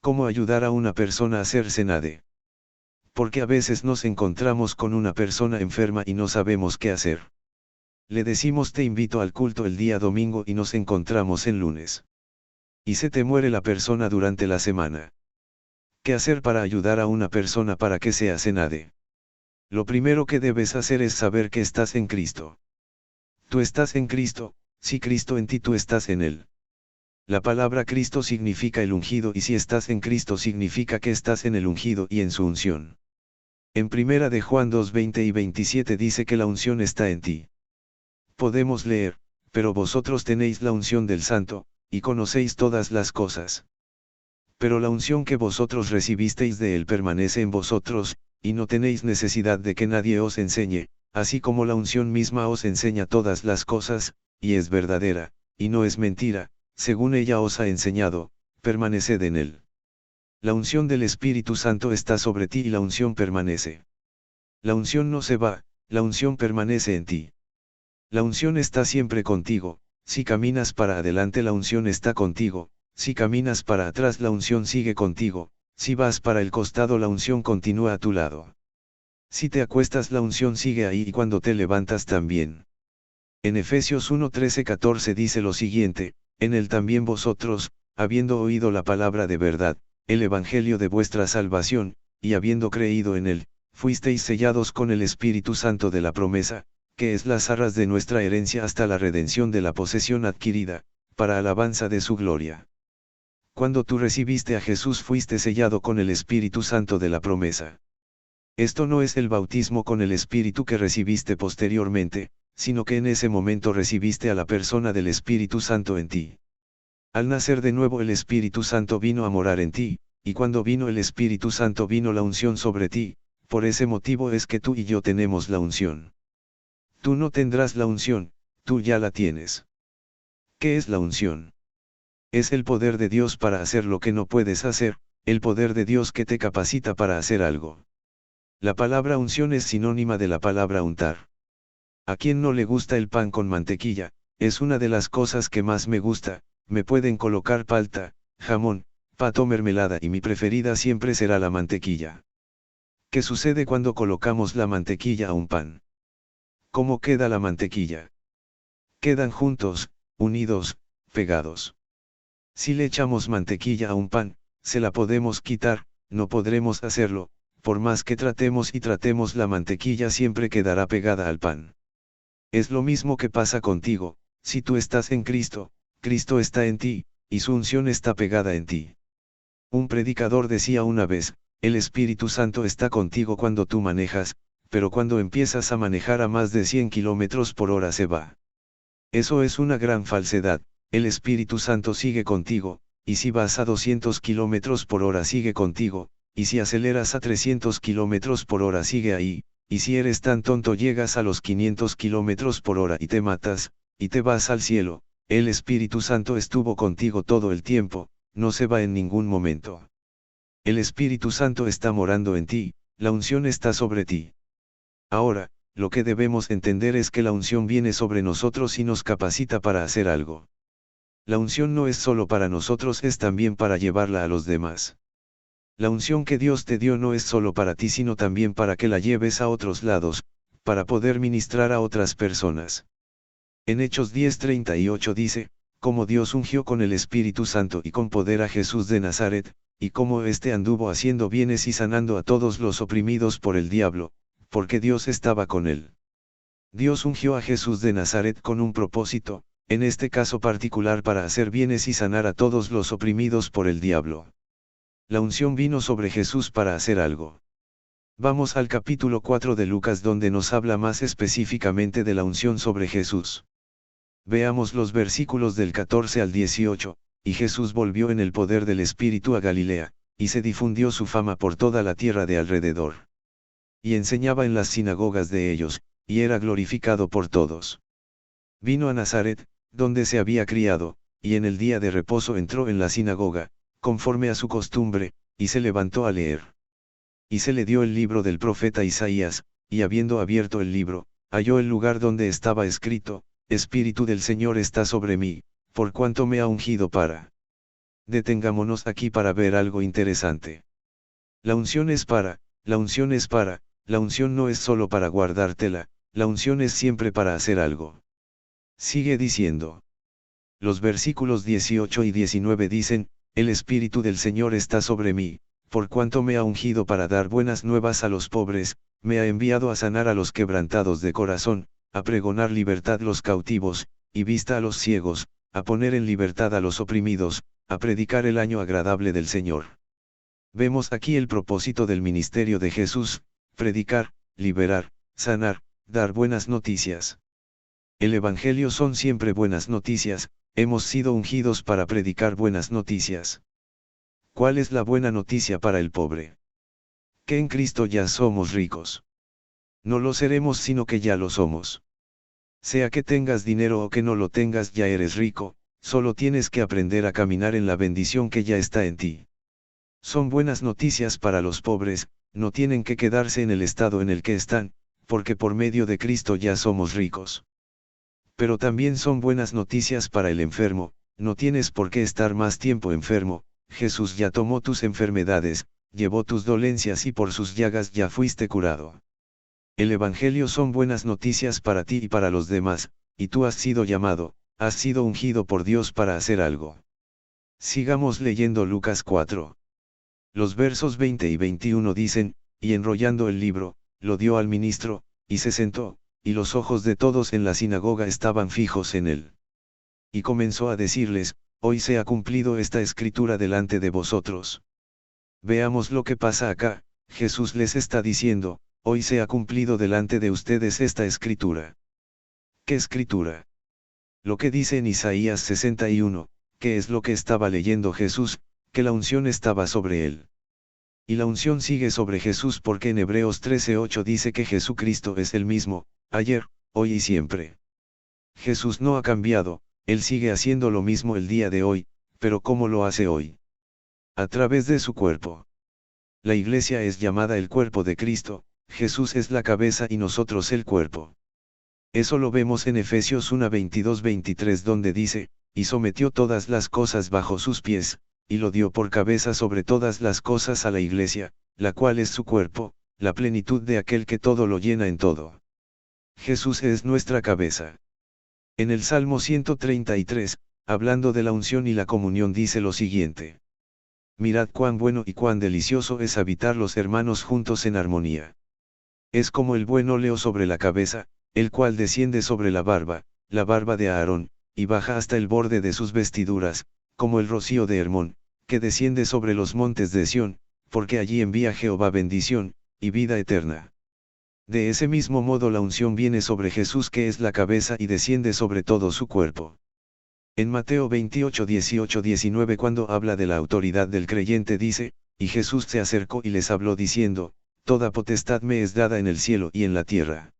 ¿Cómo ayudar a una persona a ser sanada? Porque a veces nos encontramos con una persona enferma y no sabemos qué hacer. Le decimos te invito al culto el día domingo y nos encontramos el lunes. Y se te muere la persona durante la semana. ¿Qué hacer para ayudar a una persona para que sea sanada? Lo primero que debes hacer es saber que estás en Cristo. Tú estás en Cristo, si Cristo en ti tú estás en Él. La palabra Cristo significa el ungido y si estás en Cristo significa que estás en el ungido y en su unción. En primera de Juan 2:20 y 27 dice que la unción está en ti. Podemos leer, pero vosotros tenéis la unción del Santo, y conocéis todas las cosas. Pero la unción que vosotros recibisteis de Él permanece en vosotros, y no tenéis necesidad de que nadie os enseñe, así como la unción misma os enseña todas las cosas, y es verdadera, y no es mentira, según ella os ha enseñado, permaneced en Él. La unción del Espíritu Santo está sobre ti y la unción permanece. La unción no se va, la unción permanece en ti. La unción está siempre contigo, si caminas para adelante la unción está contigo, si caminas para atrás la unción sigue contigo, si vas para el costado la unción continúa a tu lado. Si te acuestas la unción sigue ahí y cuando te levantas también. En Efesios 1:13-14 dice lo siguiente, en él también vosotros, habiendo oído la palabra de verdad, el evangelio de vuestra salvación, y habiendo creído en él, fuisteis sellados con el Espíritu Santo de la promesa, que es las arras de nuestra herencia hasta la redención de la posesión adquirida, para alabanza de su gloria. Cuando tú recibiste a Jesús fuiste sellado con el Espíritu Santo de la promesa. Esto no es el bautismo con el Espíritu que recibiste posteriormente, sino que en ese momento recibiste a la persona del Espíritu Santo en ti. Al nacer de nuevo el Espíritu Santo vino a morar en ti, y cuando vino el Espíritu Santo vino la unción sobre ti, por ese motivo es que tú y yo tenemos la unción. Tú no tendrás la unción, tú ya la tienes. ¿Qué es la unción? Es el poder de Dios para hacer lo que no puedes hacer, el poder de Dios que te capacita para hacer algo. La palabra unción es sinónima de la palabra untar. A quien no le gusta el pan con mantequilla, es una de las cosas que más me gusta, me pueden colocar palta, jamón, pato, mermelada y mi preferida siempre será la mantequilla. ¿Qué sucede cuando colocamos la mantequilla a un pan? ¿Cómo queda la mantequilla? Quedan juntos, unidos, pegados. Si le echamos mantequilla a un pan, se la podemos quitar, no podremos hacerlo, por más que tratemos y tratemos la mantequilla siempre quedará pegada al pan. Es lo mismo que pasa contigo, si tú estás en Cristo, Cristo está en ti, y su unción está pegada en ti. Un predicador decía una vez, el Espíritu Santo está contigo cuando tú manejas, pero cuando empiezas a manejar a más de 100 kilómetros por hora se va. Eso es una gran falsedad, el Espíritu Santo sigue contigo, y si vas a 200 kilómetros por hora sigue contigo, y si aceleras a 300 kilómetros por hora sigue ahí, y si eres tan tonto llegas a los 500 kilómetros por hora y te matas, y te vas al cielo, el Espíritu Santo estuvo contigo todo el tiempo, no se va en ningún momento. El Espíritu Santo está morando en ti, la unción está sobre ti. Ahora, lo que debemos entender es que la unción viene sobre nosotros y nos capacita para hacer algo. La unción no es solo para nosotros, es también para llevarla a los demás. La unción que Dios te dio no es solo para ti sino también para que la lleves a otros lados, para poder ministrar a otras personas. En Hechos 10:38 dice, como Dios ungió con el Espíritu Santo y con poder a Jesús de Nazaret, y como éste anduvo haciendo bienes y sanando a todos los oprimidos por el diablo, porque Dios estaba con él. Dios ungió a Jesús de Nazaret con un propósito, en este caso particular para hacer bienes y sanar a todos los oprimidos por el diablo. La unción vino sobre Jesús para hacer algo. Vamos al capítulo 4 de Lucas donde nos habla más específicamente de la unción sobre Jesús. Veamos los versículos del 14 al 18, y Jesús volvió en el poder del Espíritu a Galilea, y se difundió su fama por toda la tierra de alrededor. Y enseñaba en las sinagogas de ellos, y era glorificado por todos. Vino a Nazaret, donde se había criado, y en el día de reposo entró en la sinagoga, conforme a su costumbre, y se levantó a leer. Y se le dio el libro del profeta Isaías, y habiendo abierto el libro, halló el lugar donde estaba escrito, Espíritu del Señor está sobre mí, por cuanto me ha ungido para Detengámonos aquí para ver algo interesante. La unción es para, la unción es para, la unción no es solo para guardártela, la unción es siempre para hacer algo. Sigue diciendo. Los versículos 18 y 19 dicen, el Espíritu del Señor está sobre mí, por cuanto me ha ungido para dar buenas nuevas a los pobres, me ha enviado a sanar a los quebrantados de corazón, a pregonar libertad a los cautivos, y vista a los ciegos, a poner en libertad a los oprimidos, a predicar el año agradable del Señor. Vemos aquí el propósito del ministerio de Jesús, predicar, liberar, sanar, dar buenas noticias. El Evangelio son siempre buenas noticias, hemos sido ungidos para predicar buenas noticias. ¿Cuál es la buena noticia para el pobre? Que en Cristo ya somos ricos. No lo seremos sino que ya lo somos. Sea que tengas dinero o que no lo tengas, ya eres rico, solo tienes que aprender a caminar en la bendición que ya está en ti. Son buenas noticias para los pobres, no tienen que quedarse en el estado en el que están, porque por medio de Cristo ya somos ricos. Pero también son buenas noticias para el enfermo, no tienes por qué estar más tiempo enfermo, Jesús ya tomó tus enfermedades, llevó tus dolencias y por sus llagas ya fuiste curado. El Evangelio son buenas noticias para ti y para los demás, y tú has sido llamado, has sido ungido por Dios para hacer algo. Sigamos leyendo Lucas 4. Los versos 20 y 21 dicen, y enrollando el libro, lo dio al ministro, y se sentó, y los ojos de todos en la sinagoga estaban fijos en él. Y comenzó a decirles, hoy se ha cumplido esta escritura delante de vosotros. Veamos lo que pasa acá, Jesús les está diciendo, hoy se ha cumplido delante de ustedes esta escritura. ¿Qué escritura? Lo que dice en Isaías 61, que es lo que estaba leyendo Jesús, que la unción estaba sobre él. Y la unción sigue sobre Jesús porque en Hebreos 13:8 dice que Jesucristo es el mismo, ayer, hoy y siempre. Jesús no ha cambiado, Él sigue haciendo lo mismo el día de hoy, pero ¿cómo lo hace hoy? A través de su cuerpo. La iglesia es llamada el cuerpo de Cristo, Jesús es la cabeza y nosotros el cuerpo. Eso lo vemos en Efesios 1:22-23 donde dice, y sometió todas las cosas bajo sus pies, y lo dio por cabeza sobre todas las cosas a la iglesia, la cual es su cuerpo, la plenitud de aquel que todo lo llena en todo. Jesús es nuestra cabeza. En el Salmo 133, hablando de la unción y la comunión dice lo siguiente. Mirad cuán bueno y cuán delicioso es habitar los hermanos juntos en armonía. Es como el buen óleo sobre la cabeza, el cual desciende sobre la barba de Aarón, y baja hasta el borde de sus vestiduras, como el rocío de Hermón, que desciende sobre los montes de Sión, porque allí envía Jehová bendición, y vida eterna. De ese mismo modo la unción viene sobre Jesús que es la cabeza y desciende sobre todo su cuerpo. En Mateo 28:18-19 cuando habla de la autoridad del creyente dice, y Jesús se acercó y les habló diciendo, toda potestad me es dada en el cielo y en la tierra.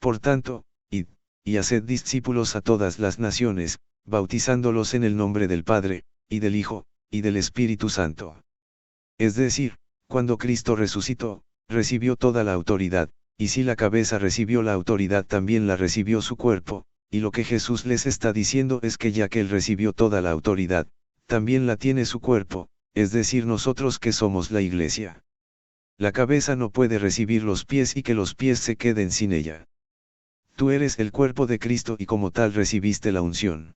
Por tanto, id, y haced discípulos a todas las naciones, bautizándolos en el nombre del Padre, y del Hijo, y del Espíritu Santo. Es decir, cuando Cristo resucitó, recibió toda la autoridad, y si la cabeza recibió la autoridad también la recibió su cuerpo, y lo que Jesús les está diciendo es que ya que Él recibió toda la autoridad, también la tiene su cuerpo, es decir nosotros que somos la iglesia. La cabeza no puede recibir los pies y que los pies se queden sin ella. Tú eres el cuerpo de Cristo y como tal recibiste la unción.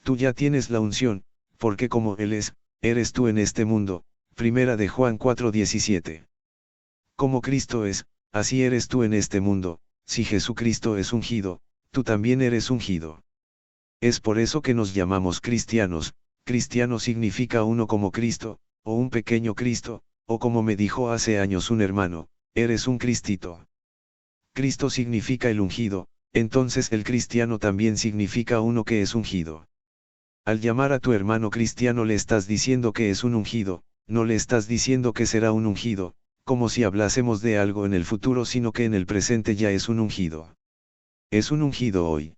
Tú ya tienes la unción, porque como Él es, eres tú en este mundo, primera de Juan 4:17. Como Cristo es, así eres tú en este mundo, si Jesucristo es ungido, tú también eres ungido. Es por eso que nos llamamos cristianos, cristiano significa uno como Cristo, o un pequeño Cristo, o como me dijo hace años un hermano, eres un Cristito. Cristo significa el ungido, entonces el cristiano también significa uno que es ungido. Al llamar a tu hermano cristiano le estás diciendo que es un ungido, no le estás diciendo que será un ungido, como si hablásemos de algo en el futuro sino que en el presente ya es un ungido. Es un ungido hoy.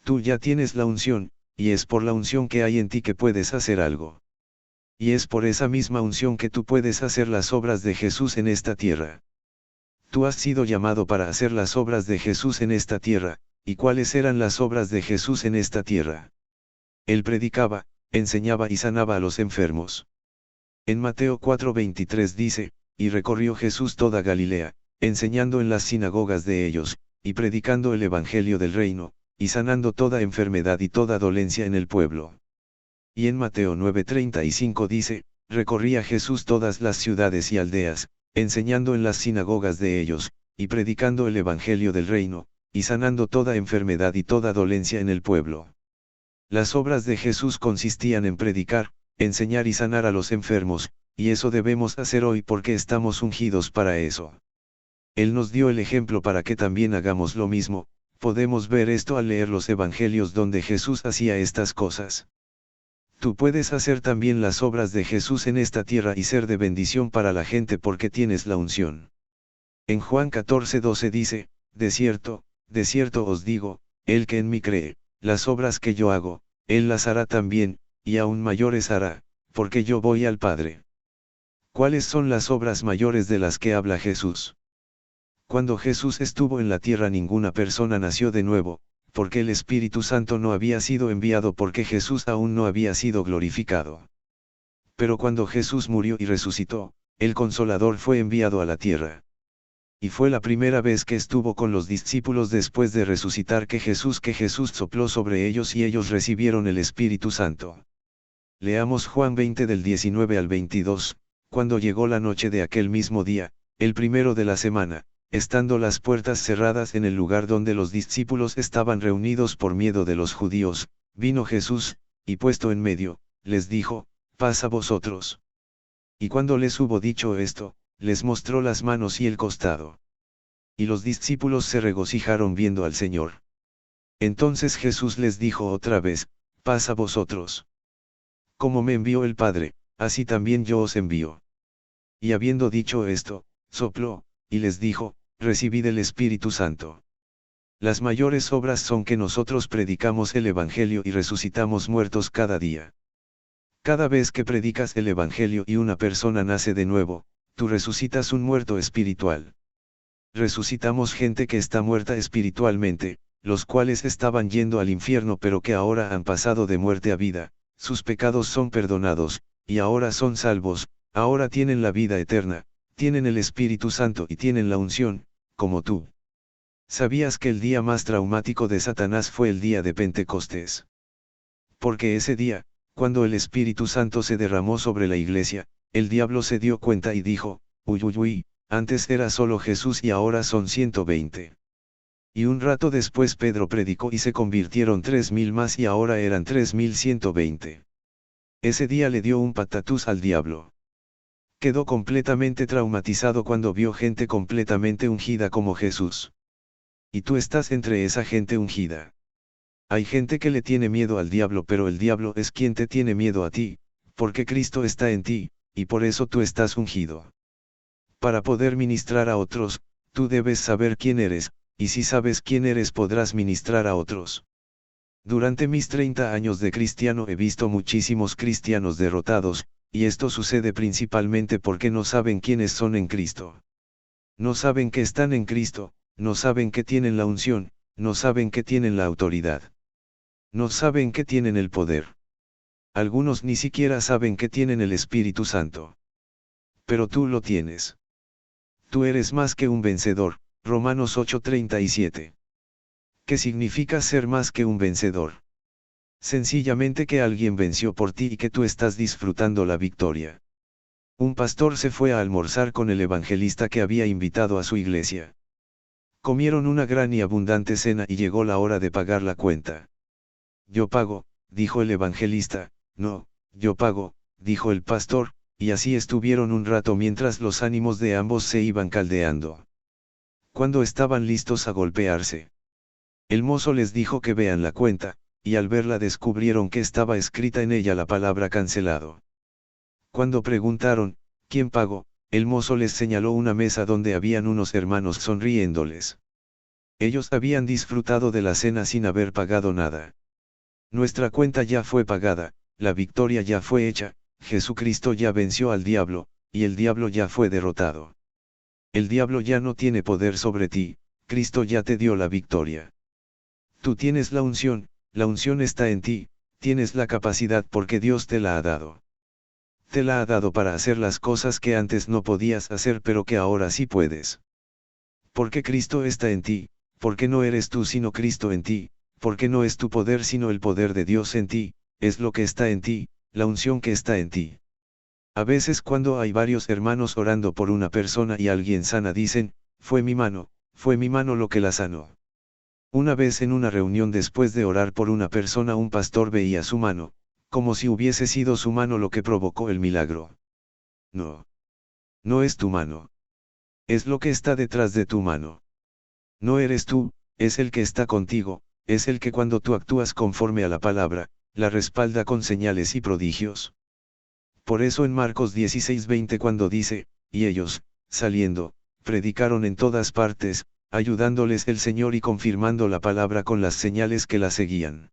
Tú ya tienes la unción, y es por la unción que hay en ti que puedes hacer algo. Y es por esa misma unción que tú puedes hacer las obras de Jesús en esta tierra. Tú has sido llamado para hacer las obras de Jesús en esta tierra, ¿y cuáles eran las obras de Jesús en esta tierra? Él predicaba, enseñaba y sanaba a los enfermos. En Mateo 4:23 dice, y recorrió Jesús toda Galilea, enseñando en las sinagogas de ellos, y predicando el evangelio del reino, y sanando toda enfermedad y toda dolencia en el pueblo. Y en Mateo 9:35 dice, recorría Jesús todas las ciudades y aldeas, enseñando en las sinagogas de ellos, y predicando el evangelio del reino, y sanando toda enfermedad y toda dolencia en el pueblo. Las obras de Jesús consistían en predicar, enseñar y sanar a los enfermos, y eso debemos hacer hoy porque estamos ungidos para eso. Él nos dio el ejemplo para que también hagamos lo mismo. Podemos ver esto al leer los evangelios donde Jesús hacía estas cosas. Tú puedes hacer también las obras de Jesús en esta tierra y ser de bendición para la gente porque tienes la unción. En Juan 14:12 dice, de cierto os digo, el que en mí cree, las obras que yo hago, él las hará también, y aún mayores hará, porque yo voy al Padre. ¿Cuáles son las obras mayores de las que habla Jesús? Cuando Jesús estuvo en la tierra ninguna persona nació de nuevo, porque el Espíritu Santo no había sido enviado porque Jesús aún no había sido glorificado. Pero cuando Jesús murió y resucitó, el Consolador fue enviado a la tierra. Y fue la primera vez que estuvo con los discípulos después de resucitar que Jesús sopló sobre ellos y ellos recibieron el Espíritu Santo. Leamos Juan 20 del 19 al 22, cuando llegó la noche de aquel mismo día, el primero de la semana, estando las puertas cerradas en el lugar donde los discípulos estaban reunidos por miedo de los judíos, vino Jesús, y puesto en medio, les dijo, paz a vosotros. Y cuando les hubo dicho esto, les mostró las manos y el costado. Y los discípulos se regocijaron viendo al Señor. Entonces Jesús les dijo otra vez, paz a vosotros. Como me envió el Padre, así también yo os envío. Y habiendo dicho esto, sopló, y les dijo, recibid el Espíritu Santo. Las mayores obras son que nosotros predicamos el Evangelio y resucitamos muertos cada día. Cada vez que predicas el Evangelio y una persona nace de nuevo, tú resucitas un muerto espiritual. Resucitamos gente que está muerta espiritualmente, los cuales estaban yendo al infierno pero que ahora han pasado de muerte a vida, sus pecados son perdonados, y ahora son salvos, ahora tienen la vida eterna, tienen el Espíritu Santo y tienen la unción, como tú. ¿Sabías que el día más traumático de Satanás fue el día de Pentecostés? Porque ese día, cuando el Espíritu Santo se derramó sobre la iglesia, el diablo se dio cuenta y dijo, uy uy uy, antes era solo Jesús y ahora son 120. Y un rato después Pedro predicó y se convirtieron 3000 más y ahora eran 3120. Ese día le dio un patatús al diablo. Quedó completamente traumatizado cuando vio gente completamente ungida como Jesús. Y tú estás entre esa gente ungida. Hay gente que le tiene miedo al diablo, pero el diablo es quien te tiene miedo a ti, porque Cristo está en ti, y por eso tú estás ungido. Para poder ministrar a otros, tú debes saber quién eres, y si sabes quién eres podrás ministrar a otros. Durante mis 30 años de cristiano he visto muchísimos cristianos derrotados, y esto sucede principalmente porque no saben quiénes son en Cristo. No saben que están en Cristo, no saben que tienen la unción, no saben que tienen la autoridad. No saben que tienen el poder. Algunos ni siquiera saben que tienen el Espíritu Santo. Pero tú lo tienes. Tú eres más que un vencedor, Romanos 8:37. ¿Qué significa ser más que un vencedor? Sencillamente que alguien venció por ti y que tú estás disfrutando la victoria. Un pastor se fue a almorzar con el evangelista que había invitado a su iglesia. Comieron una gran y abundante cena y llegó la hora de pagar la cuenta. Yo pago, dijo el evangelista. No, yo pago, dijo el pastor, y así estuvieron un rato mientras los ánimos de ambos se iban caldeando. Cuando estaban listos a golpearse, el mozo les dijo que vean la cuenta, y al verla descubrieron que estaba escrita en ella la palabra cancelado. Cuando preguntaron, ¿quién pagó?, el mozo les señaló una mesa donde habían unos hermanos sonriéndoles. Ellos habían disfrutado de la cena sin haber pagado nada. Nuestra cuenta ya fue pagada, la victoria ya fue hecha, Jesucristo ya venció al diablo, y el diablo ya fue derrotado. El diablo ya no tiene poder sobre ti, Cristo ya te dio la victoria. Tú tienes la unción está en ti, Tienes la capacidad porque Dios te la ha dado. Te la ha dado para hacer las cosas que antes no podías hacer pero que ahora sí puedes. Porque Cristo está en ti, porque no eres tú sino Cristo en ti, porque no es tu poder sino el poder de Dios en ti, es lo que está en ti, la unción que está en ti. A veces cuando hay varios hermanos orando por una persona y alguien sana dicen, fue mi mano lo que la sanó. Una vez en una reunión después de orar por una persona un pastor veía su mano, como si hubiese sido su mano lo que provocó el milagro. No. No es tu mano. Es lo que está detrás de tu mano. No eres tú, es el que está contigo, es el que cuando tú actúas conforme a la palabra, la respalda con señales y prodigios. Por eso en Marcos 16:20 cuando dice, y ellos, saliendo, predicaron en todas partes, ayudándoles el Señor y confirmando la palabra con las señales que la seguían.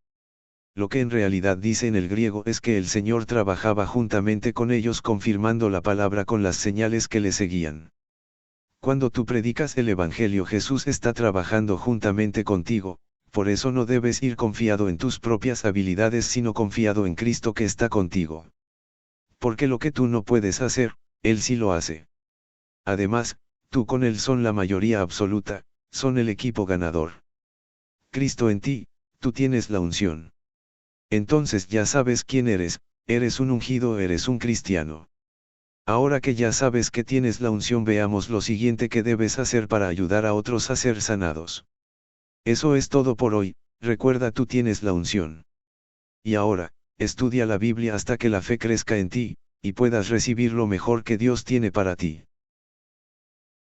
Lo que en realidad dice en el griego es que el Señor trabajaba juntamente con ellos confirmando la palabra con las señales que le seguían. Cuando tú predicas el Evangelio Jesús está trabajando juntamente contigo, por eso no debes ir confiado en tus propias habilidades sino confiado en Cristo que está contigo. Porque lo que tú no puedes hacer, Él sí lo hace. Además, tú con Él son la mayoría absoluta, son el equipo ganador. Cristo en ti, tú tienes la unción. Entonces ya sabes quién eres un ungido, eres un cristiano. Ahora que ya sabes que tienes la unción, veamos lo siguiente que debes hacer para ayudar a otros a ser sanados. Eso es todo por hoy, recuerda tú tienes la unción. Y ahora, estudia la Biblia hasta que la fe crezca en ti, y puedas recibir lo mejor que Dios tiene para ti.